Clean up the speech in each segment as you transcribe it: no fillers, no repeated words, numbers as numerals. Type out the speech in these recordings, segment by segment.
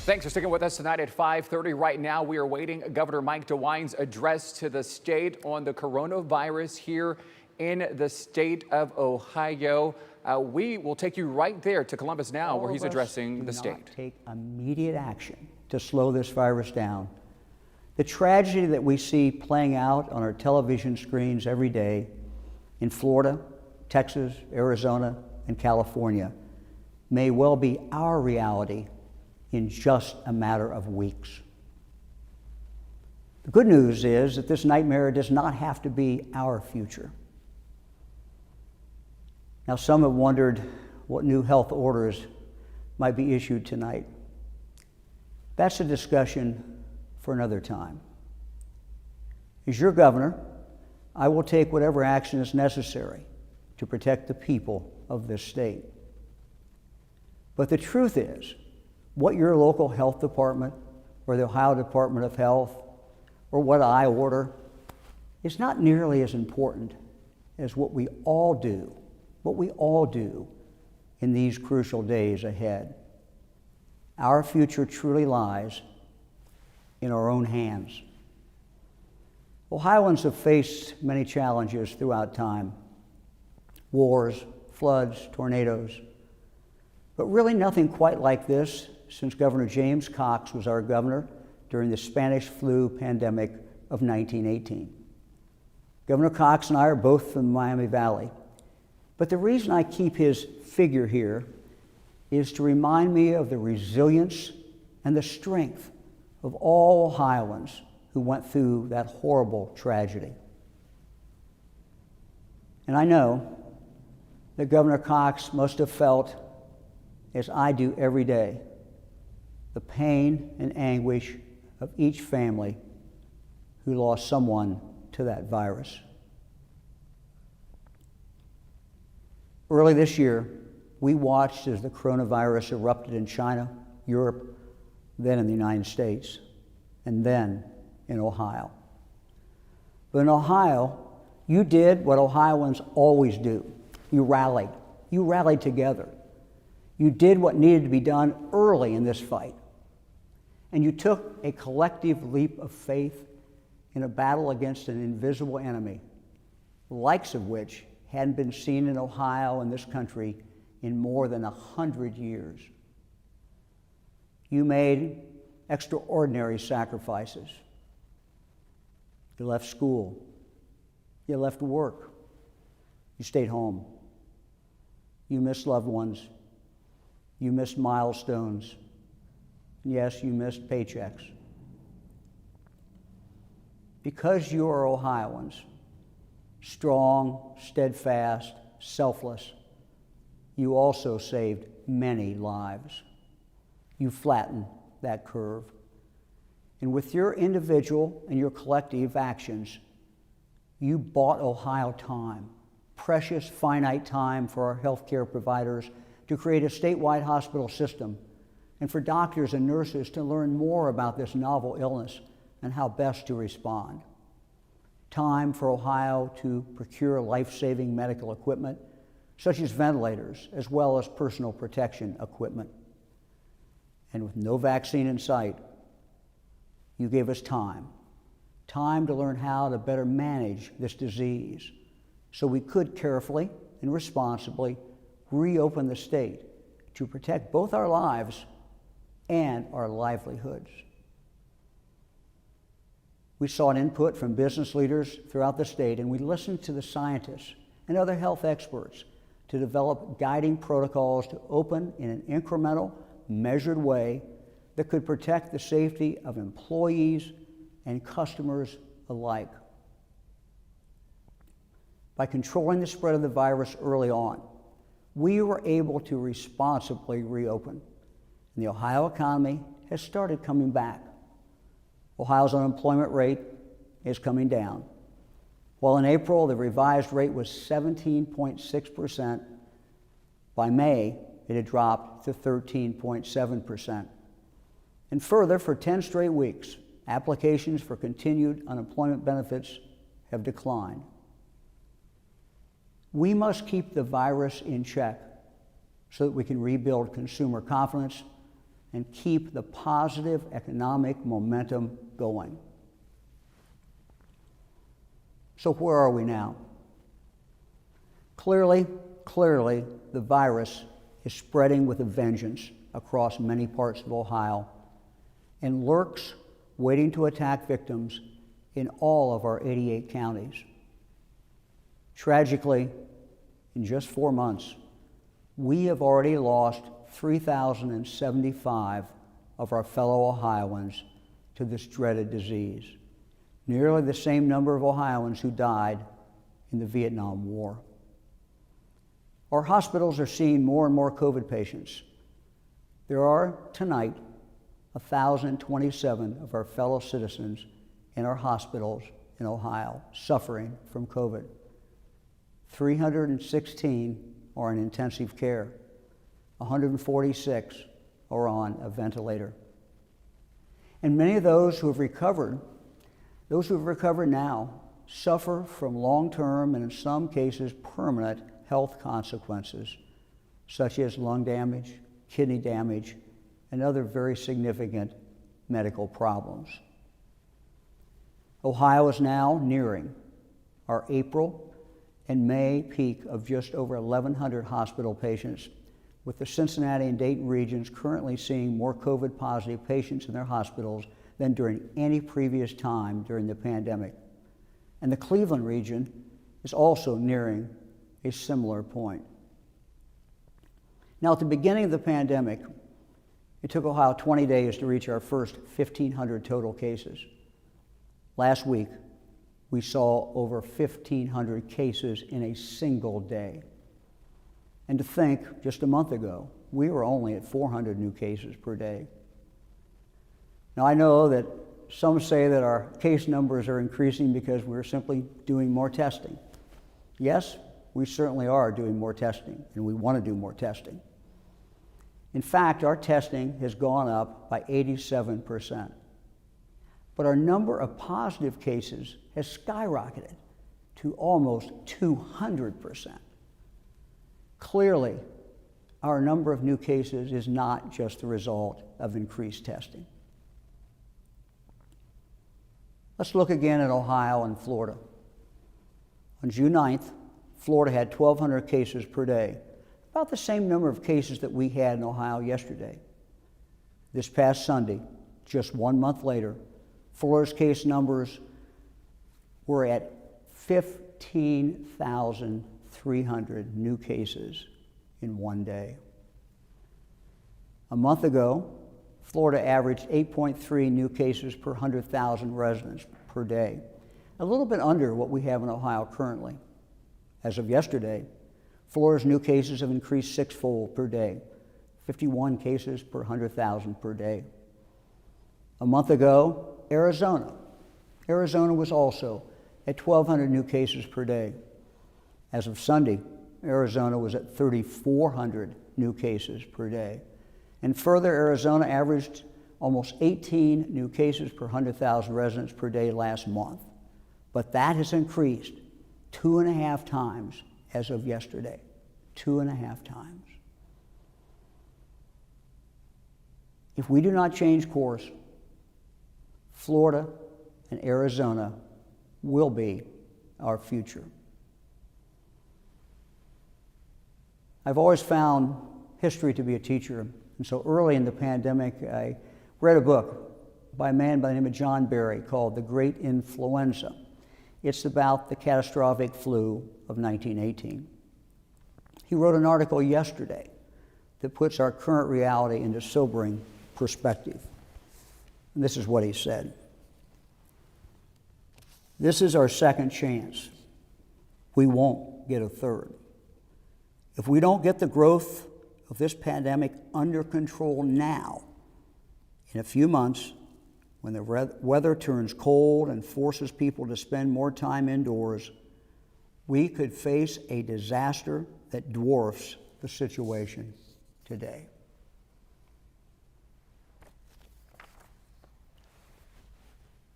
Thanks for sticking with us tonight at 5:30. Right now, we are waiting Governor Mike DeWine's address to the state on the coronavirus here in the state of Ohio. We will take you right there to Columbus now, where he's addressing the state. Take immediate action to slow this virus down. The tragedy that we see playing out on our television screens every day in Florida, Texas, Arizona, and California may well be our reality in just a matter of weeks. The good news is that this nightmare does not have to be our future. Now, some have wondered what new health orders might be issued tonight. That's a discussion for another time. As your governor, I will take whatever action is necessary to protect the people of this state. But the truth is, what your local health department or the Ohio Department of Health or what I order is not nearly as important as what we all do in these crucial days ahead. Our future truly lies in our own hands. Ohioans have faced many challenges throughout time: wars, floods, tornadoes, but really nothing quite like this since Governor James Cox was our governor during the Spanish flu pandemic of 1918. Governor Cox and I are both from the Miami Valley, but the reason I keep his figure here is to remind me of the resilience and the strength of all Ohioans who went through that horrible tragedy. And I know that Governor Cox must have felt, as I do every day, the pain and anguish of each family who lost someone to that virus. Early this year, we watched as the coronavirus erupted in China, Europe, then in the United States, and then in Ohio. But in Ohio, you did what Ohioans always do. You rallied. You rallied together. You did what needed to be done early in this fight. And you took a collective leap of faith in a battle against an invisible enemy, the likes of which hadn't been seen in Ohio and this country in more than 100 years. You made extraordinary sacrifices. You left school. You left work. You stayed home. You missed loved ones. You missed milestones. Yes, you missed paychecks. Because you are Ohioans, strong, steadfast, selfless, you also saved many lives. You flattened that curve. And with your individual and your collective actions, you bought Ohio time, precious, finite time for our healthcare providers to create a statewide hospital system and for doctors and nurses to learn more about this novel illness and how best to respond. Time for Ohio to procure life-saving medical equipment, such as ventilators, as well as personal protection equipment. And with no vaccine in sight, you gave us time to learn how to better manage this disease so we could carefully and responsibly reopen the state to protect both our lives and our livelihoods. We sought input from business leaders throughout the state, and we listened to the scientists and other health experts to develop guiding protocols to open in an incremental, measured way that could protect the safety of employees and customers alike. By controlling the spread of the virus early on, we were able to responsibly reopen, and the Ohio economy has started coming back. Ohio's unemployment rate is coming down. While in April, the revised rate was 17.6%, by May, it had dropped to 13.7%. And further, for 10 straight weeks, applications for continued unemployment benefits have declined. We must keep the virus in check so that we can rebuild consumer confidence and keep the positive economic momentum going. So where are we now? Clearly, the virus is spreading with a vengeance across many parts of Ohio and lurks waiting to attack victims in all of our 88 counties. Tragically, in just 4 months, we have already lost 3,075 of our fellow Ohioans to this dreaded disease, nearly the same number of Ohioans who died in the Vietnam War. Our hospitals are seeing more and more COVID patients. There are tonight 1,027 of our fellow citizens in our hospitals in Ohio suffering from COVID. 316 are in intensive care. 146 are on a ventilator. And many of those who have recovered now, suffer from long-term and in some cases permanent health consequences, such as lung damage, kidney damage, and other very significant medical problems. Ohio is now nearing our April and May peak of just over 1,100 hospital patients, with the Cincinnati and Dayton regions currently seeing more COVID-positive patients in their hospitals than during any previous time during the pandemic. And the Cleveland region is also nearing a similar point. Now, at the beginning of the pandemic, it took Ohio 20 days to reach our first 1,500 total cases. Last week, we saw over 1,500 cases in a single day. And to think, just a month ago, we were only at 400 new cases per day. Now, I know that some say that our case numbers are increasing because we're simply doing more testing. Yes, we certainly are doing more testing, and we want to do more testing. In fact, our testing has gone up by 87%. But our number of positive cases has skyrocketed to almost 200%. Clearly, our number of new cases is not just the result of increased testing. Let's look again at Ohio and Florida. On June 9th, Florida had 1,200 cases per day, about the same number of cases that we had in Ohio yesterday. This past Sunday, just 1 month later, Florida's case numbers were at 15,300 new cases in one day. A month ago, Florida averaged 8.3 new cases per 100,000 residents per day, a little bit under what we have in Ohio currently. As of yesterday, Florida's new cases have increased sixfold per day, 51 cases per 100,000 per day. A month ago, Arizona was also at 1,200 new cases per day. As of Sunday, Arizona was at 3,400 new cases per day. And further, Arizona averaged almost 18 new cases per 100,000 residents per day last month. But that has increased 2.5 times as of yesterday. 2.5 times. If we do not change course, Florida and Arizona will be our future. I've always found history to be a teacher, and so early in the pandemic, I read a book by a man by the name of John Barry called The Great Influenza. It's about the catastrophic flu of 1918. He wrote an article yesterday that puts our current reality into sobering perspective. And this is what he said. This is our second chance. We won't get a third. If we don't get the growth of this pandemic under control now, in a few months, when the weather turns cold and forces people to spend more time indoors, we could face a disaster that dwarfs the situation today.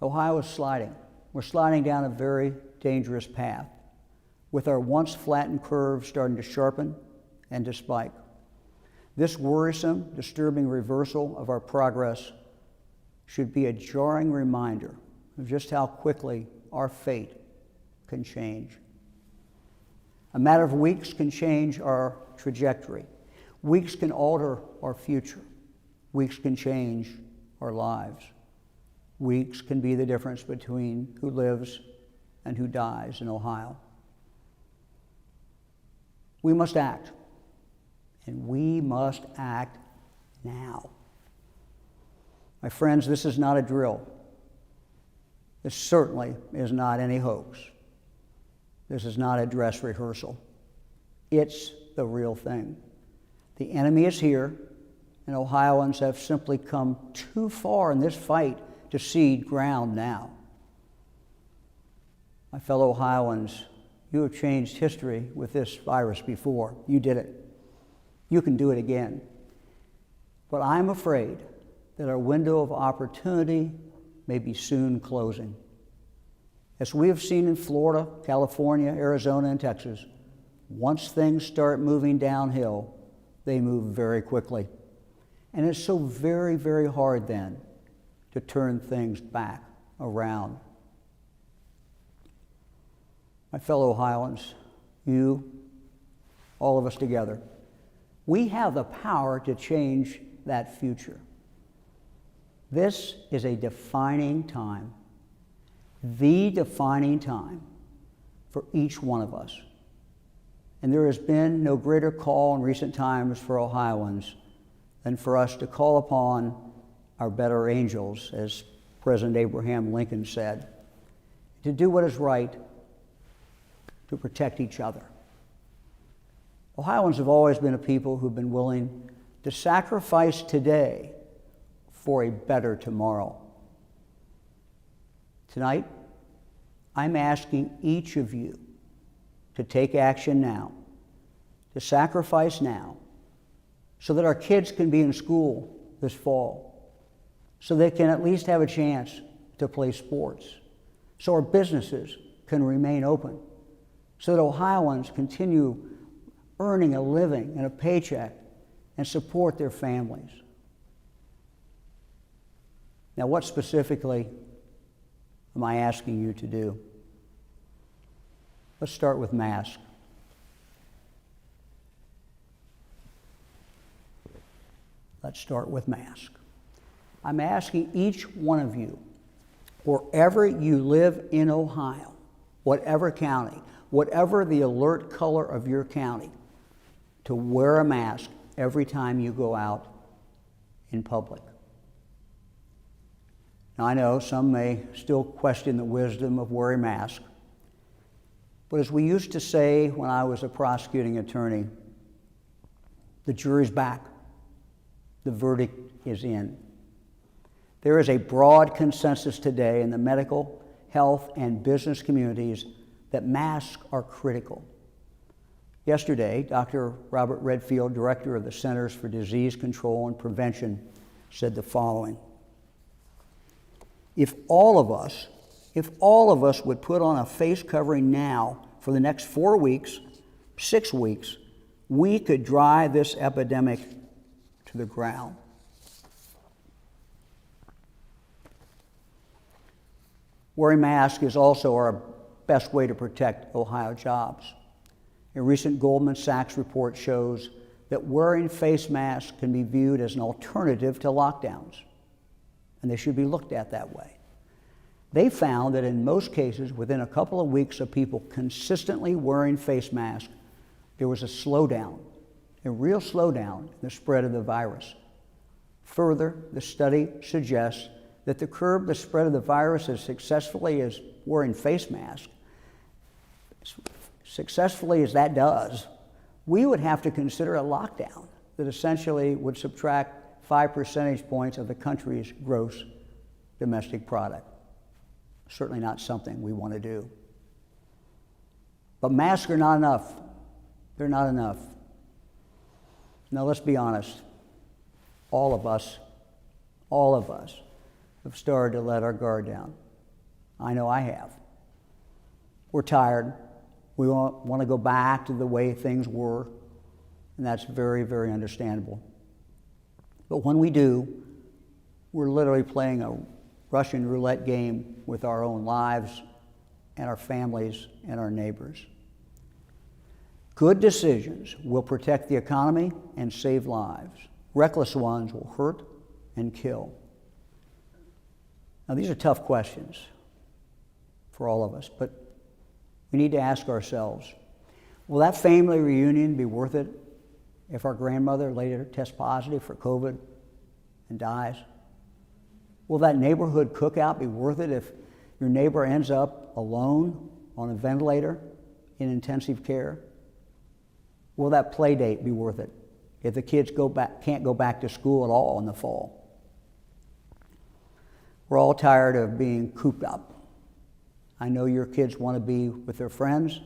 Ohio is sliding. We're sliding down a very dangerous path, with our once flattened curve starting to sharpen and to spike. This worrisome, disturbing reversal of our progress should be a jarring reminder of just how quickly our fate can change. A matter of weeks can change our trajectory. Weeks can alter our future. Weeks can change our lives. Weeks can be the difference between who lives and who dies in Ohio. We must act, and we must act now. My friends, this is not a drill. This certainly is not any hoax. This is not a dress rehearsal. It's the real thing. The enemy is here, and Ohioans have simply come too far in this fight to cede ground now. My fellow Ohioans, you have changed history with this virus before. You did it. You can do it again. But I'm afraid that our window of opportunity may be soon closing. As we have seen in Florida, California, Arizona, and Texas, once things start moving downhill, they move very quickly. And it's so very, very hard then to turn things back around. My fellow Ohioans, you, all of us together, we have the power to change that future. This is a defining time, the defining time for each one of us. And there has been no greater call in recent times for Ohioans than for us to call upon our better angels, as President Abraham Lincoln said, to do what is right, to protect each other. Ohioans have always been a people who've been willing to sacrifice today for a better tomorrow. Tonight, I'm asking each of you to take action now, to sacrifice now, so that our kids can be in school this fall, so they can at least have a chance to play sports, so our businesses can remain open, so that Ohioans continue earning a living and a paycheck and support their families. Now, what specifically am I asking you to do? Let's start with masks. Let's start with masks. I'm asking each one of you, wherever you live in Ohio, whatever county, whatever the alert color of your county, to wear a mask every time you go out in public. Now, I know some may still question the wisdom of wearing masks, but as we used to say when I was a prosecuting attorney, the jury's back. The verdict is in. There is a broad consensus today in the medical, health, and business communities that masks are critical. Yesterday, Dr. Robert Redfield, director of the Centers for Disease Control and Prevention, said the following: If all of us would put on a face covering now for the next 4 weeks, 6 weeks, we could drive this epidemic to the ground. Wearing masks is also our best way to protect Ohio jobs. A recent Goldman Sachs report shows that wearing face masks can be viewed as an alternative to lockdowns, and they should be looked at that way. They found that in most cases, within a couple of weeks of people consistently wearing face masks, there was a slowdown, a real slowdown in the spread of the virus. Further, the study suggests that to curb the spread of the virus as successfully as wearing face masks, successfully as that does, we would have to consider a lockdown that essentially would subtract 5 percentage points of the country's gross domestic product. Certainly not something we want to do. But masks are not enough. They're not enough. Now, let's be honest. All of us have started to let our guard down. I know I have. We're tired. We want to go back to the way things were, and that's very, very understandable. But when we do, we're literally playing a Russian roulette game with our own lives and our families and our neighbors. Good decisions will protect the economy and save lives. Reckless ones will hurt and kill. Now, these are tough questions for all of us, but we need to ask ourselves, will that family reunion be worth it if our grandmother later tests positive for COVID and dies? Will that neighborhood cookout be worth it if your neighbor ends up alone on a ventilator in intensive care? Will that play date be worth it if the kids can't go back to school at all in the fall? We're all tired of being cooped up. I know your kids want to be with their friends.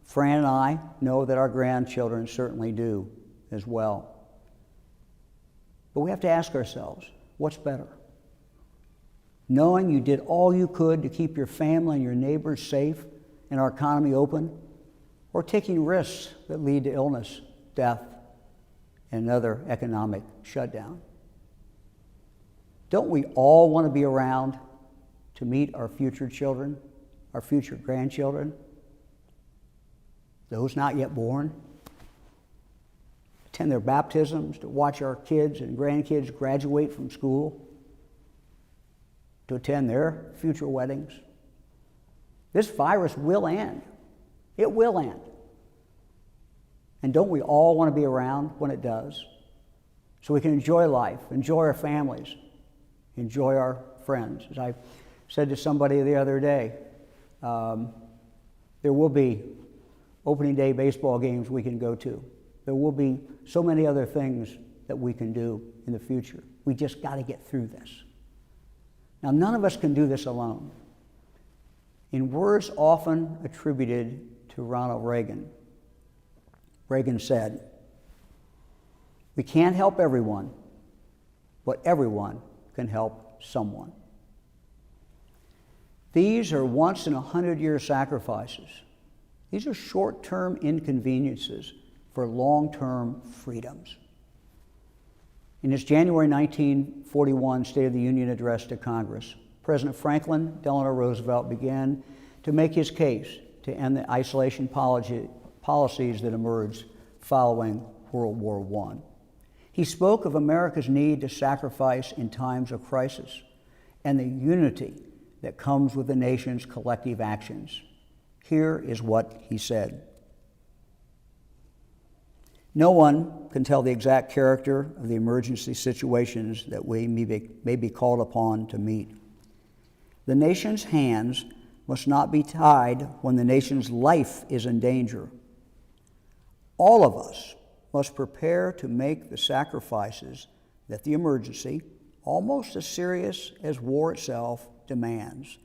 Fran and I know that our grandchildren certainly do as well. But we have to ask ourselves, what's better? Knowing you did all you could to keep your family and your neighbors safe and our economy open, or taking risks that lead to illness, death, and another economic shutdown? Don't we all want to be around to meet our future children, our future grandchildren, those not yet born, attend their baptisms, to watch our kids and grandkids graduate from school, to attend their future weddings? This virus will end. It will end. And don't we all want to be around when it does, so we can enjoy life, enjoy our families, enjoy our friends? As I said to somebody the other day, there will be opening day baseball games we can go to. There will be so many other things that we can do in the future. We just got to get through this. Now, none of us can do this alone. In words often attributed to Ronald Reagan, Reagan said, "We can't help everyone, but everyone can help someone." These are once in 100-year sacrifices. These are short-term inconveniences for long-term freedoms. In his January 1941 State of the Union address to Congress, President Franklin Delano Roosevelt began to make his case to end the isolation policies that emerged following World War I. He spoke of America's need to sacrifice in times of crisis and the unity that comes with the nation's collective actions. Here is what he said. "No one can tell the exact character of the emergency situations that we may be called upon to meet. The nation's hands must not be tied when the nation's life is in danger. All of us must prepare to make the sacrifices that the emergency, almost as serious as war itself, demands.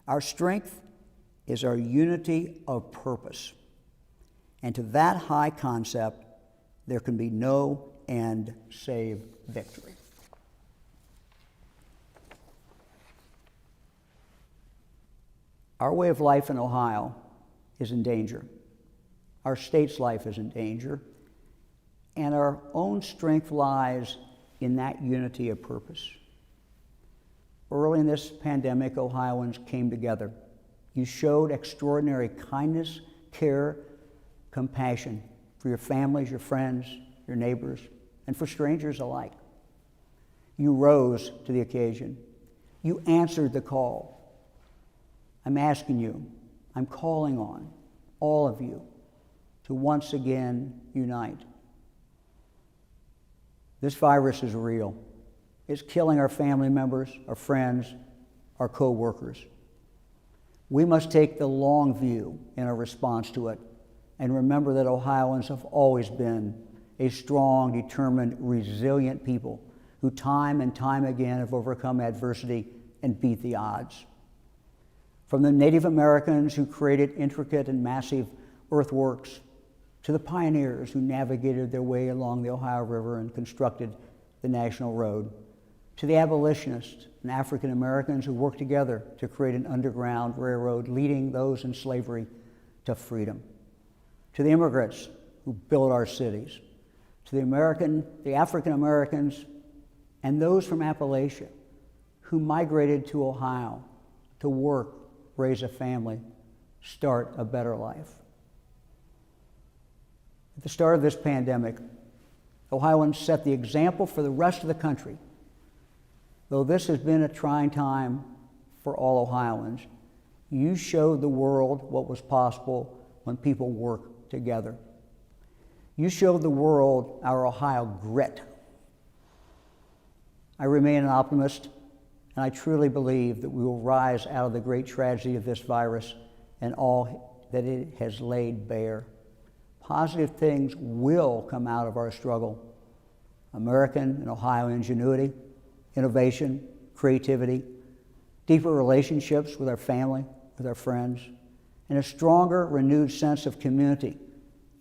Our strength is our unity of purpose. And to that high concept, there can be no end save victory." Our way of life in Ohio is in danger. Our state's life is in danger. And our own strength lies in that unity of purpose. Early in this pandemic, Ohioans came together. You showed extraordinary kindness, care, compassion for your families, your friends, your neighbors, and for strangers alike. You rose to the occasion. You answered the call. I'm asking you, I'm calling on all of you to once again unite. This virus is real. It's killing our family members, our friends, our co-workers. We must take the long view in our response to it and remember that Ohioans have always been a strong, determined, resilient people who time and time again have overcome adversity and beat the odds. From the Native Americans who created intricate and massive earthworks, to the pioneers who navigated their way along the Ohio River and constructed the National Road, to the abolitionists and African Americans who worked together to create an underground railroad leading those in slavery to freedom, to the immigrants who built our cities, to the African Americans and those from Appalachia who migrated to Ohio to work, raise a family, start a better life. At the start of this pandemic, Ohioans set the example for the rest of the country. Though this has been a trying time for all Ohioans, you showed the world what was possible when people work together. You showed the world our Ohio grit. I remain an optimist, and I truly believe that we will rise out of the great tragedy of this virus and all that it has laid bare. Positive things will come out of our struggle. American and Ohio ingenuity, innovation, creativity, deeper relationships with our family, with our friends, and a stronger, renewed sense of community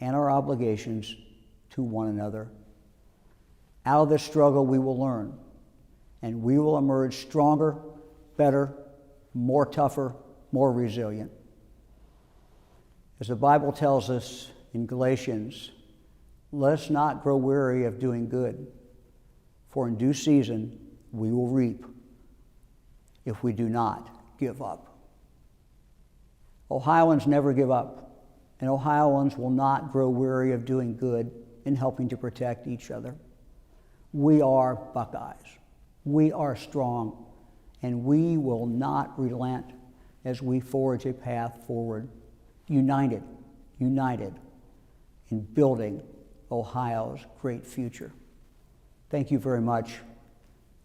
and our obligations to one another. Out of this struggle, we will learn, and we will emerge stronger, better, more tougher, more resilient. As the Bible tells us in Galatians, let us not grow weary of doing good, for in due season we will reap if we do not give up. Ohioans never give up, and Ohioans will not grow weary of doing good and helping to protect each other. We are Buckeyes. We are strong, and we will not relent as we forge a path forward, united in building Ohio's great future. Thank you very much.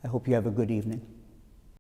I hope you have a good evening.